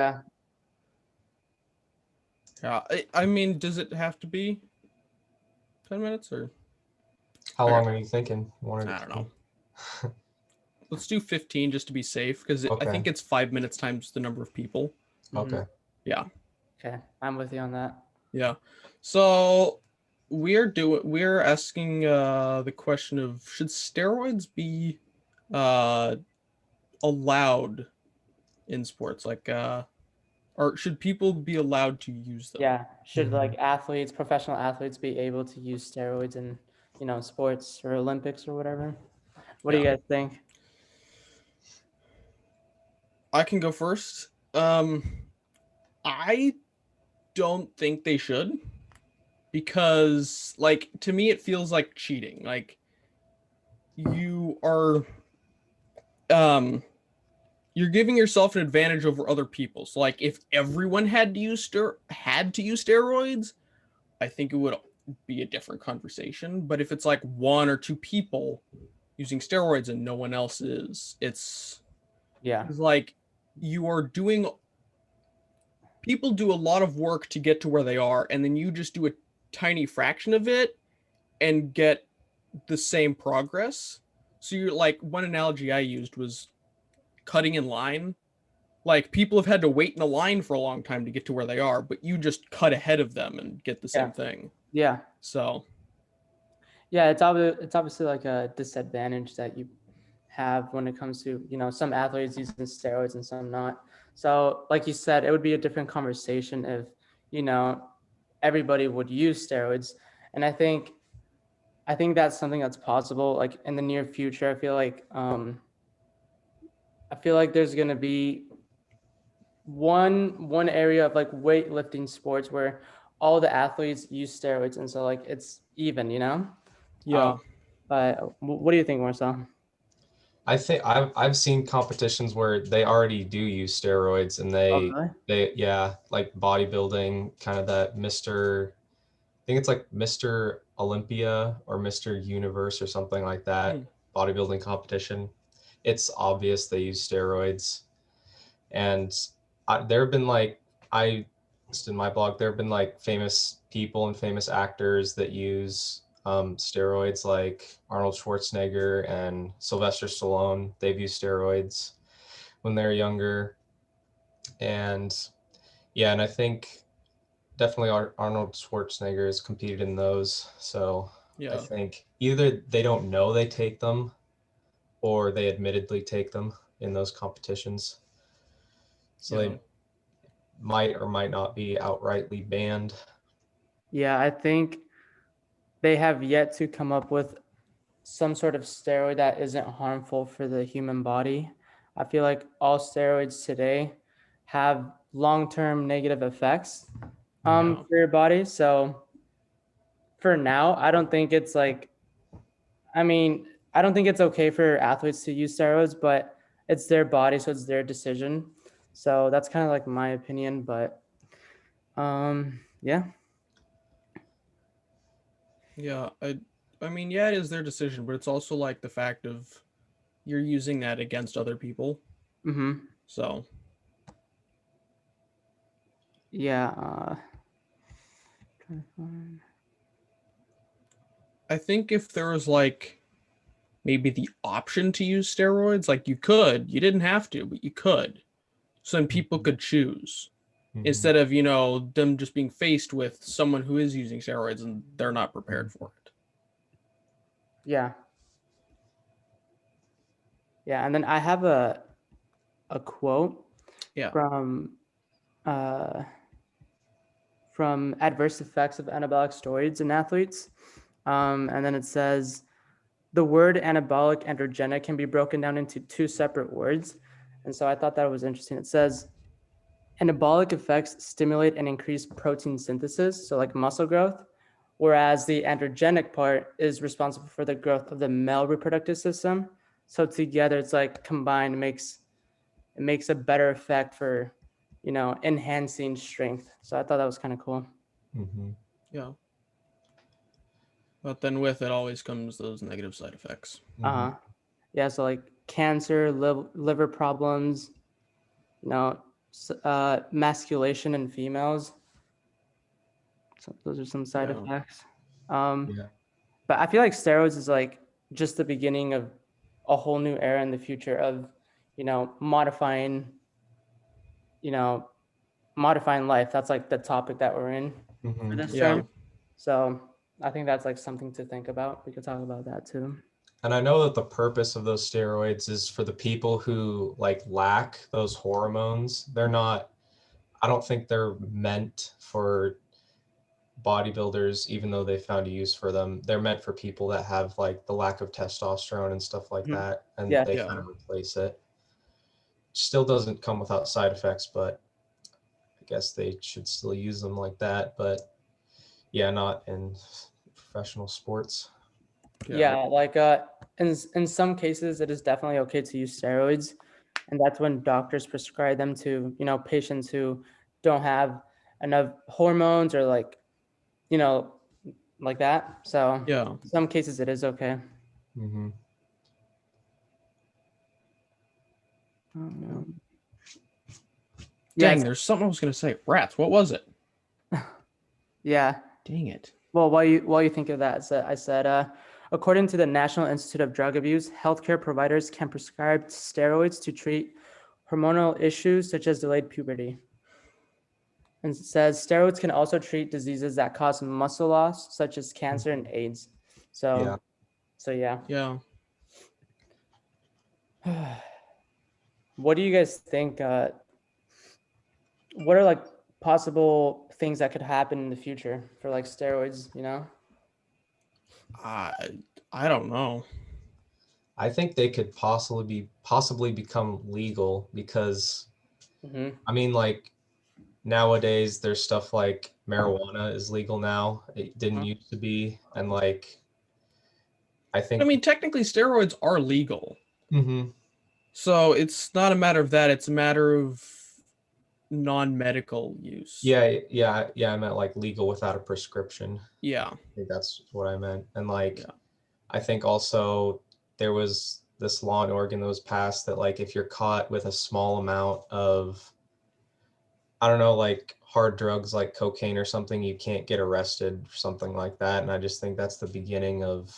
Yeah. Yeah, I mean, does it have to be 10 minutes or? How Okay. long are you thinking? One I or don't two? know. Let's do 15 just to be safe because I Okay. think it's 5 minutes times the number of people. Okay. Yeah. Okay, I'm with you on that. Yeah. So we're asking the question of should steroids be uh allowed in sports or should people be allowed to use them? Yeah, should like Mhm. athletes, professional athletes, be able to use steroids in sports or Olympics or whatever? What do you Yeah. guys think? I can go first. I don't think they should because like to me it feels like cheating. Like you are um you're giving yourself an advantage over other people. So like if everyone had to use steroids, I think it would be a different conversation. But if it's like one or two people using steroids and no one else is, Yeah, it's like you are doing people do a lot of work to get to where they are, and then you just do a tiny fraction of it and get the same progress. So you're like one analogy I used was cutting in line. Like people have had to wait in a line for a long time to get to where they are, but you just cut ahead of them and get the yeah, same thing. yeah, So yeah. It's obviously like a disadvantage that you have when it comes to some athletes using steroids and some not. So like you said, it would be a different conversation if you know everybody would use steroids, and I think that's something that's possible. Like in the near future, I feel like there's gonna be one area of like weightlifting sports where all the athletes use steroids, and so like it's even. Um, yeah, but what do you think, Marcel? I think I've seen competitions where they already do use steroids and Oh, really? they yeah, like bodybuilding, kind of that Mr. I think it's like Mr. Olympia or Mr. Universe or something like that hmm. bodybuilding competition. It's obvious they use steroids. And there have been like I just in my blog there have been like famous people and famous actors that use steroids, like Arnold Schwarzenegger and Sylvester Stallone. They've used steroids when they're younger, and yeah, and I think definitely Arnold Schwarzenegger has competed in those. So I Yeah, think either they don't know they take them or they admittedly take them in those competitions. So yeah, they might or might not be outrightly banned. Yeah, I think they have yet to come up with some sort of steroid that isn't harmful for the human body. I feel like all steroids today have long-term negative effects yeah, for your body. So for now, I don't think it's like I mean, I don't think it's okay for athletes to use steroids, but it's their body, so it's their decision. So that's kind of like my opinion, but yeah. yeah. I mean, yeah, it is their decision, but it's also like the fact of you're using that against other people. Mm-hmm. So Yeah. Trying to find. I think if there was like maybe the option to use steroids, like you didn't have to, but you could. So then people Mhm. could choose Mhm. instead of, them just being faced with someone who is using steroids and they're not prepared for it. Yeah. Yeah, and then I have a quote Yeah. from uh from Adverse Effects of Anabolic Steroids in Athletes. And then it says the word anabolic androgenic can be broken down into two separate words. And so I thought that was interesting. It says anabolic effects stimulate and increase protein synthesis, so like muscle growth, whereas the androgenic part is responsible for the growth of the male reproductive system. So together, it's like combined makes a better effect for, enhancing strength. So I thought that was kind of cool. Mhm. Yeah. But then with it always comes those negative side effects. Uh Mhm. huh. Yeah. So like cancer, liver problems, you know, masculation in females. So those are some side Yeah. effects. Yeah. But I feel like steroids is like just the beginning of a whole new era in the future of, modifying, you know, modifying life. That's like the topic that we're in for this Yeah. term. So I think that's like something to think about. We could talk about that too. And I know that the purpose of those steroids is for the people who like lack those hormones. They're not, I don't think they're meant for bodybuilders, even though they found a use for them. They're meant for people that have like the lack of testosterone and stuff like Mhm. that. And Yeah. they Yeah. kind of replace it. Still doesn't come without side effects, but I guess they should still use them like that. But yeah, not in professional sports. Yeah, like in some cases it is definitely okay to use steroids, and that's when doctors prescribe them to, patients who don't have enough hormones or like, you know, like that. So Yeah. in some cases it is okay. Mm-hmm. Um, yeah, Dang, there's something I was gonna say. Rats. What was it? yeah. Dang it. Well, while you think of that, so I said, according to the National Institute of Drug Abuse, healthcare providers can prescribe steroids to treat hormonal issues such as delayed puberty. And it says steroids can also treat diseases that cause muscle loss, such as cancer and AIDS. So, Yeah. so yeah. Yeah. What do you guys think? What are like possible things that could happen in the future for like steroids? I I don't know. I think they could possibly become legal because Mm-hmm. I mean like nowadays there's stuff like marijuana is legal now. It didn't used to be. And like I I think mean, technically, steroids are legal, Mhm. so it's not a matter of that. It's a matter of non-medical use. Yeah, I meant like legal without a prescription. Yeah. I think that's what I meant. And like Yeah. I think also there was this law in Oregon that was passed that like if you're caught with a small amount of I don't know, like hard drugs like cocaine or something, you can't get arrested or something like that. And I just think that's the beginning of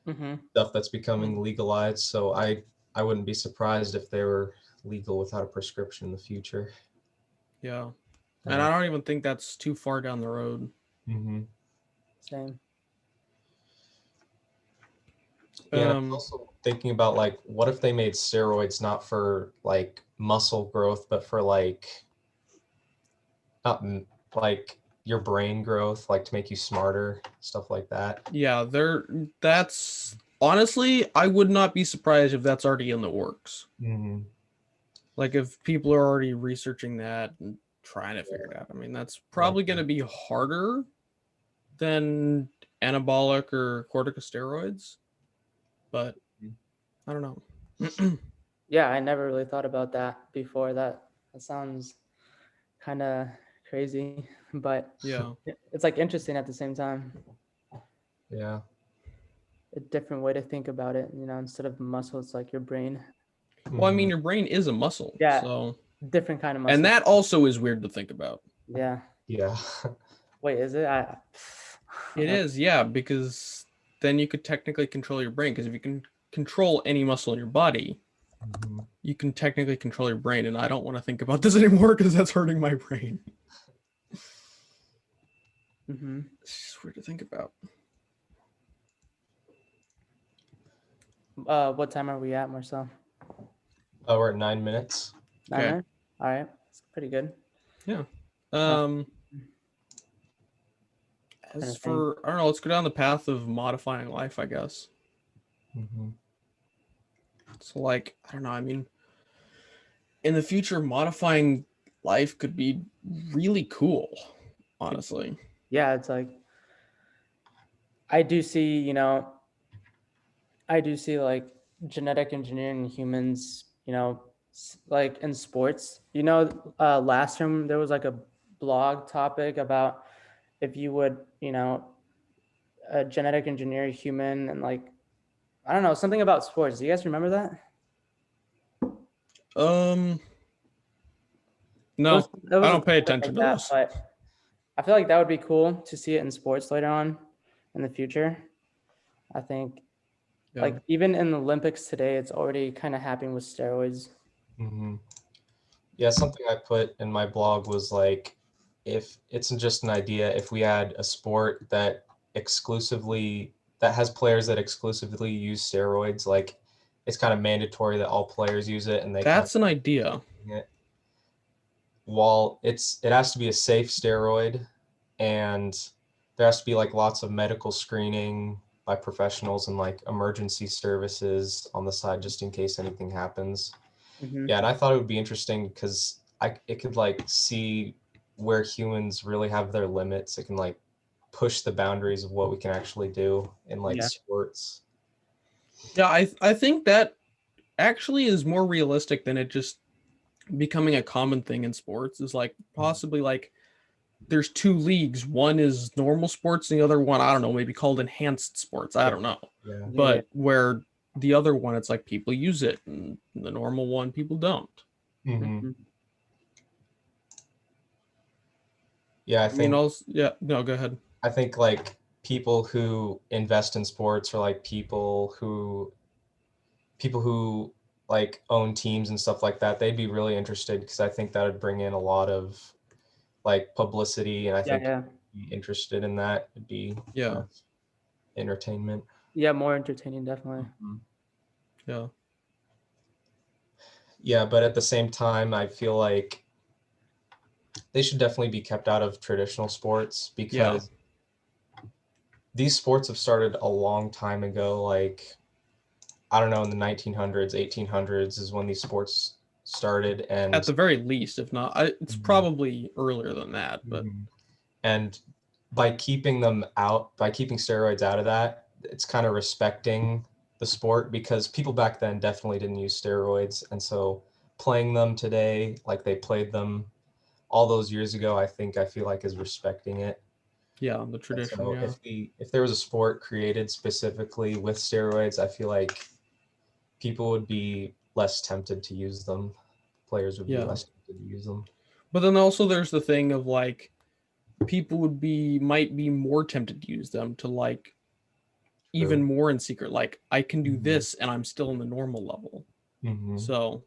Mm-hmm. stuff that's becoming legalized. So I wouldn't be surprised if they were legal without a prescription in the future. Yeah. And I don't even think that's too far down the road. Mm-hmm. Same. Yeah, and I was also thinking about like, what if they made steroids not for like muscle growth, but for like, not like your brain growth, like to make you smarter, stuff like that. Yeah, that's honestly, I would not be surprised if that's already in the works. Mm-hmm. Like if people are already researching that and trying to figure it out. I mean, that's probably going to be harder than anabolic or corticosteroids, but I don't know. Yeah, I never really thought about that before. That sounds kind of crazy, but Yeah. it's like interesting at the same time. Yeah. A different way to think about it. Instead of muscle, it's like your brain. Well, I mean, Mhm. your brain is a muscle, Yeah, so different kind of muscle. and that also is weird to think about. Yeah. Yeah. Wait, is it? It is, yeah, because then you could technically control your brain. Because if you can control any muscle in your body, Mhm. you can technically control your brain. And I don't want to think about this anymore because that's hurting my brain. Mm-hmm. It's just weird to think about. What time are we at, Marcel? Oh, we're at 9 minutes. 9 minutes? All right, that's pretty good. Yeah. Trying As to for I don't know, let's go down the path of modifying life, I guess. Mm-hmm. So like, I don't know, I mean, in the future, modifying life could be really cool, honestly. Yeah, it's like I do see, like genetic engineering in humans, like in sports. Last term there was like a blog topic about if you would, genetic engineer a human and like I don't know, something about sports. Do you guys remember that? Um No, it was I a don't pay topic attention like to that, this. but I feel like that would be cool to see it in sports later on in the future. I think Yeah. like even in the Olympics today, it's already kind of happening with steroids. Hmm. Yeah, something I put in my blog was like, if it's just an idea, if we had a sport that has players that exclusively use steroids, like it's kind of mandatory that all players use it and they kind of That's an idea. it. While it has to be a safe steroid, and there has to be like lots of medical screening by professionals and like emergency services on the side just in case anything happens. Mm-hmm. Yeah, and I thought it would be interesting because it could like see where humans really have their limits. It can like push the boundaries of what we can actually do in like Yeah. sports. Yeah, I think that actually is more realistic than it just becoming a common thing in sports. Is like possibly like there's two leagues. One is normal sports, and the other one, I don't know, maybe called enhanced sports. I don't know. Yeah. Yeah. But where the other one, it's like people use it, and the normal one, people don't. Hmm. Mhm. Yeah, I mean, also, yeah, no, go ahead. I think like people who invest in sports, or like people who like own teams and stuff like that, they'd be really interested because I think that would bring in a lot of like publicity, and I Yeah, think yeah. be interested in that. It'd be kind Yeah, of entertainment. Yeah, more entertaining, definitely. Mhm. yeah, Yeah, but at the same time, I feel like they should definitely be kept out of traditional sports yeah. because these sports have started a long time ago. Like, I don't know, in the 1900s, 1800s is when these sports started. At And the very least, if not, it's Mhm. probably earlier than that. But Mhm. And by keeping steroids out of that, it's kind of respecting the sport because people back then definitely didn't use steroids. And so playing them today, like they played them all those years ago, I feel like is respecting it. yeah, the And tradition. so Yeah, if there was a sport created specifically with steroids, I feel like people would be less tempted to use them. Players would be yeah. less tempted to use them. But then also there's the thing of like people might be more tempted to use them to like even True. more in secret. Like I can do Hmm. this and I'm still in the normal level. Hmm. So,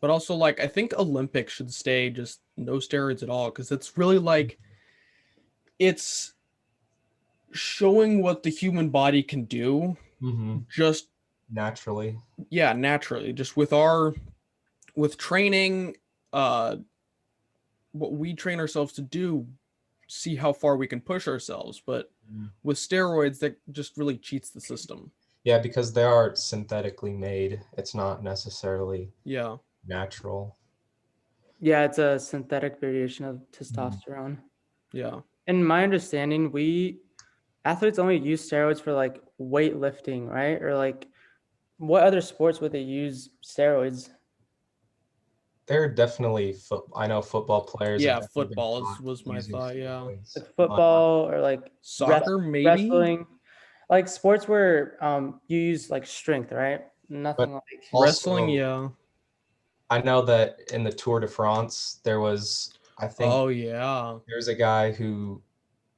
but also like I think Olympics should stay just no steroids at all because it's really like it's showing what the human body can do Hmm. just Naturally. yeah naturally just with training uh what we train ourselves to do, see how far we can push ourselves. But Mhm. with steroids, that just really cheats the system. Yeah, because they are synthetically made. It's not necessarily Yeah, natural. Yeah, it's a synthetic variation of Mhm. testosterone. yeah. In my understanding, we athletes only use steroids for like weightlifting, right? Or like what other sports would they use steroids? There are definitely I know football players have Yeah, definitely been football caught was my using thought. Yeah, steroids. Like But football or like soccer maybe. wrestling, like sports where you use like strength, right? Nothing but like Wrestling, also yeah. I know that in the Tour de France there was, I think Oh yeah, there's a guy who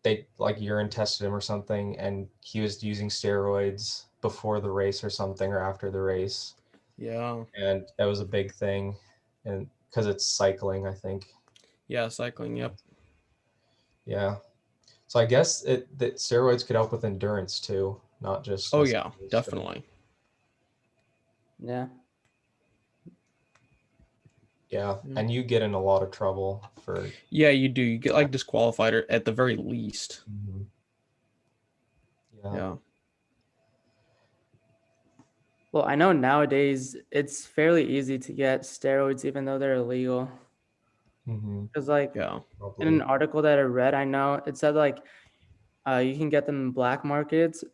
they like urine tested him or something, and he was using steroids before the race or something, or after the race, yeah, and that was a big thing, and because it's cycling, I think. yeah. Cycling, yep. Yeah. So I guess that steroids could help with endurance too, not just Oh yeah, necessarily strength. definitely. yeah. Yeah, Mm. and you get in a lot of trouble for. Yeah, you do. You get like disqualified or at the very least. Mhm. Yeah. Yeah, Well, I know nowadays it's fairly easy to get steroids even though they're illegal. Hmm. Because like yeah, in an Probably. article that I read, I know it said like you can get them in black markets,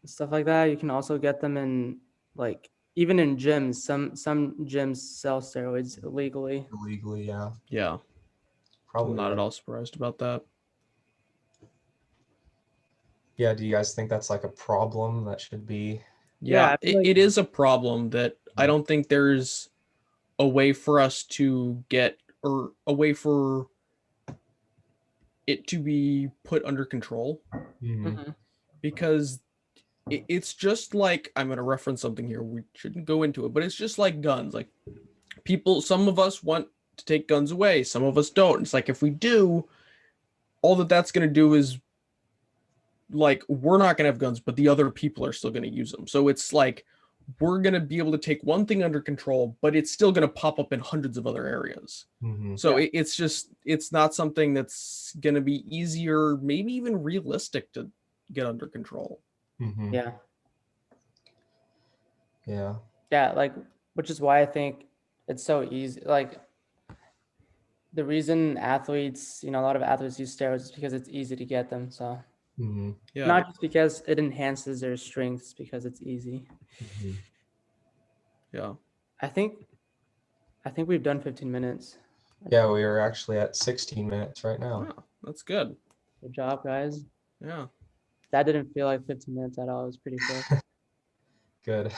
stuff like that. You can also get them in like even in gyms. Some gyms sell steroids illegally. Illegally, yeah. yeah. I'm Probably not at right. all surprised about that. Yeah, do you guys think that's like a problem that should be? Yeah, Yeah, I feel like it is a problem that I don't think there's a way for us to get or a way for it to be put under control, Mhm. Mhm. because it's just like, I'm going to reference something here. We shouldn't go into it, but it's just like guns. Like people, some of us want to take guns away, some of us don't. It's like if we do, all that's going to do is like we're not going to have guns, but the other people are still going to use them. So it's like we're going to be able to take one thing under control, but it's still going to pop up in hundreds of other areas. Mhm. So Yeah. it's just, it's not something that's going to be easier, maybe even realistic to get under control. Mhm. Yeah. Yeah. Yeah, like, which is why I think it's so easy. Like, the reason athletes, a lot of athletes use steroids is because it's easy to get them. So Mhm. Yeah. not just because it enhances their strengths, because it's easy. Mhm. Yeah. I think we've done 15 minutes. Yeah, we are actually at 16 minutes right now. Oh, that's good. Good job, guys. Yeah. That didn't feel like 15 minutes at all. It was pretty quick. Good.